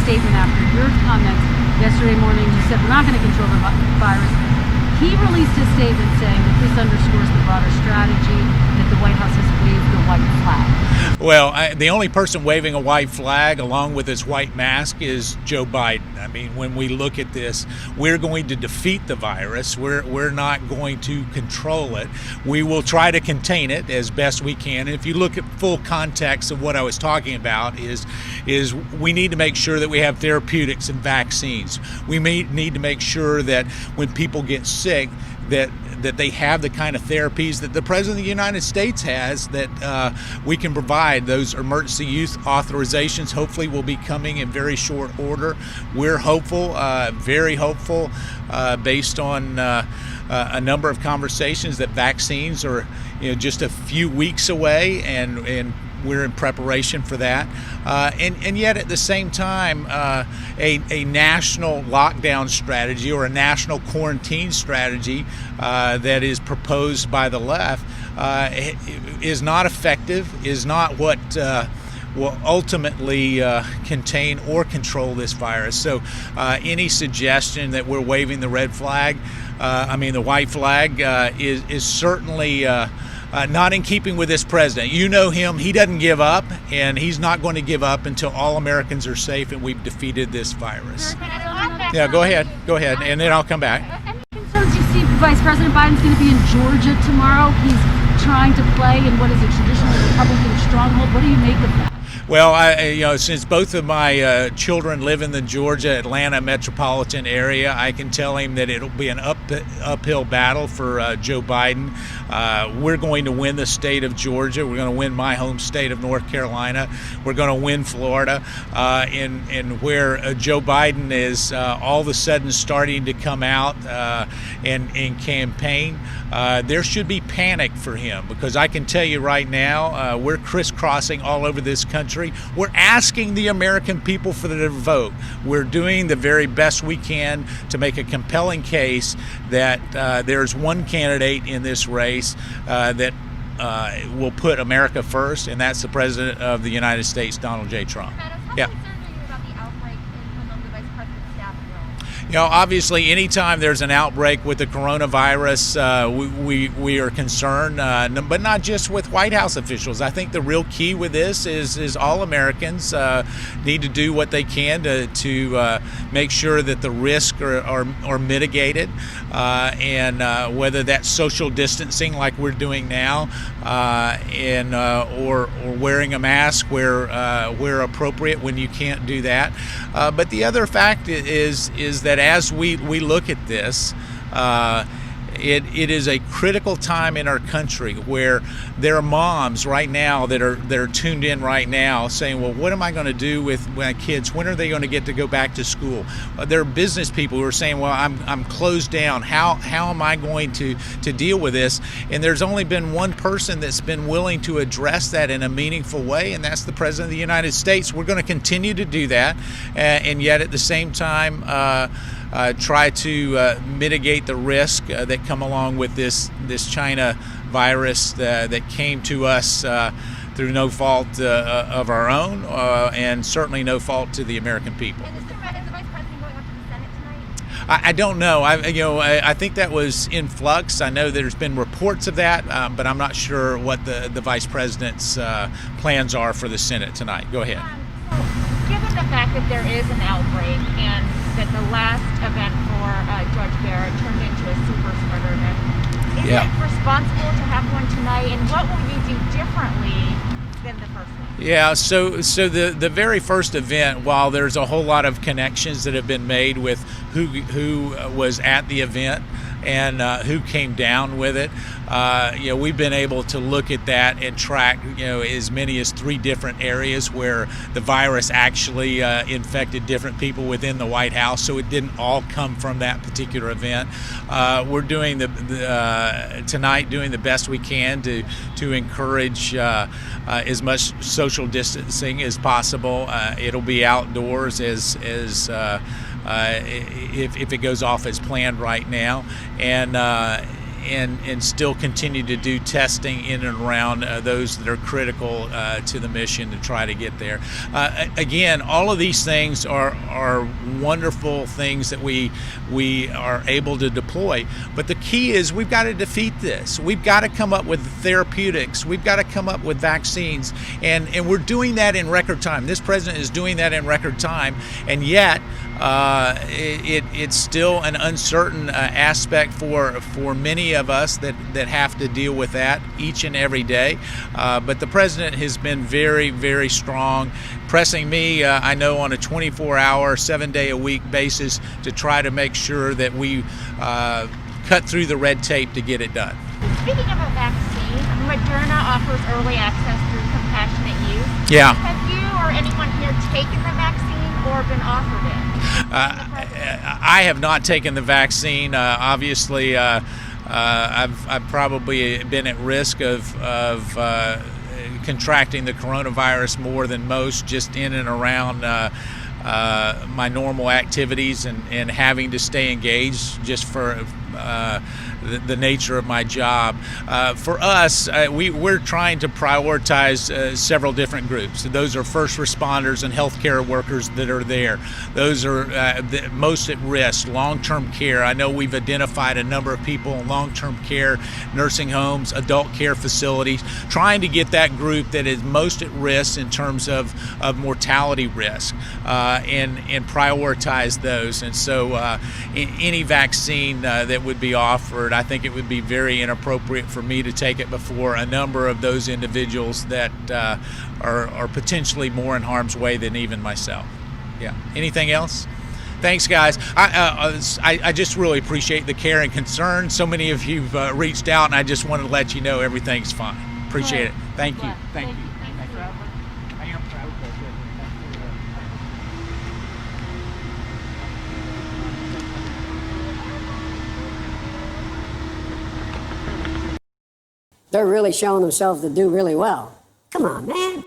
statement after your comments yesterday morning. You said we're not going to control the virus. He released a statement saying that this underscores the broader strategy that the White House has waved the white flag. Well, the only person waving a white flag along with his white mask is Joe Biden. I mean, when we look at this, we're going to defeat the virus. We're not going to control it. We will try to contain it as best we can. And if you look at full context of what I was talking about is we need to make sure that we have therapeutics and vaccines. We need to make sure that when people get sick, that they have the kind of therapies that the President of the United States has, that we can provide. Those emergency use authorizations hopefully will be coming in very short order. We're hopeful, very hopeful, based on a number of conversations that vaccines are just a few weeks away, and we're in preparation for that. And yet at the same time, a national lockdown strategy or a national quarantine strategy that is proposed by the left is not effective, is not what will ultimately contain or control this virus. So any suggestion that we're waving the red flag, the white flag, is certainly not in keeping with this president. You know him, he doesn't give up, and he's not going to give up until all Americans are safe and we've defeated this virus. Yeah, go ahead, and then I'll come back. Any concerns you see Vice President Biden's going to be in Georgia tomorrow? He's trying to play in what is a traditional Republican stronghold. What do you make of that? Well, since both of my children live in the Georgia-Atlanta metropolitan area, I can tell him that it'll be an uphill battle for Joe Biden. We're going to win the state of Georgia. We're going to win my home state of North Carolina. We're going to win Florida. And where Joe Biden is all of a sudden starting to come out and campaign, there should be panic for him, because I can tell you right now, we're crisscrossing all over this country. We're asking the American people for their vote. We're doing the very best we can to make a compelling case that there's one candidate in this race that will put America first, and that's the President of the United States, Donald J. Trump. Yeah. Obviously, anytime there's an outbreak with the coronavirus, we are concerned, but not just with White House officials. I think the real key with this is all Americans need to do what they can to make sure that the risks are mitigated, and whether that's social distancing like we're doing now, or wearing a mask where appropriate when you can't do that. But the other fact is that as we look at this, it is a critical time in our country where there are moms right now that are tuned in right now saying, well, what am I going to do with my kids? When are they going to get to go back to school? There are business people who are saying, well, I'm closed down. How am I going to deal with this? And there's only been one person that's been willing to address that in a meaningful way, and that's the President of the United States. We're going to continue to do that, and yet at the same time try to mitigate the risk that come along with this China virus that came to us through no fault of our own, and certainly no fault to the American people. And is the Vice President going up to the Senate tonight? I don't know. I think that was in flux. I know there's been reports of that, but I'm not sure what the Vice President's plans are for the Senate tonight. Go ahead. So, given the fact that there is an outbreak and that the last event for George Barrett turned into a super spreader event, is it responsible to have one tonight, and what will you do differently than the first one? Yeah, so the very first event, while there's a whole lot of connections that have been made with who was at the event and who came down with it, we've been able to look at that and track as many as 3 different areas where the virus actually infected different people within the White House. So it didn't all come from that particular event. We're doing tonight doing the best we can to encourage as much social distancing as possible. It'll be outdoors as if it goes off as planned right now, and and still continue to do testing in and around those that are critical to the mission to try to get there. Again, all of these things are wonderful things that we are able to deploy, but the key is we've got to defeat this. We've got to come up with therapeutics. We've got to come up with vaccines, and we're doing that in record time. This president is doing that in record time, and yet it's still an uncertain aspect for many of us that have to deal with that each and every day. But the president has been very, very strong, pressing me, I know, on a 24-hour, 7-day-a-week basis to try to make sure that we cut through the red tape to get it done. Speaking of a vaccine, Moderna offers early access through compassionate use. Yeah. Have you or anyone here taken the vaccine or been offered it? I have not taken the vaccine. Obviously, I've probably been at risk of contracting the coronavirus more than most, just in and around my normal activities and having to stay engaged just for the nature of my job. For us, we're trying to prioritize several different groups. Those are first responders and healthcare workers that are there. Those are the most at risk. Long-term care. I know we've identified a number of people in long-term care, nursing homes, adult care facilities, trying to get that group that is most at risk in terms of mortality risk, and prioritize those. And so any vaccine that would be offered, I think it would be very inappropriate for me to take it before a number of those individuals that are potentially more in harm's way than even myself. Yeah. Anything else? Thanks, guys. I just really appreciate the care and concern. So many of you've reached out, and I just wanted to let you know everything's fine. Appreciate it. Thank you. Thank you. I am proud. They're really showing themselves to do really well. Come on, man.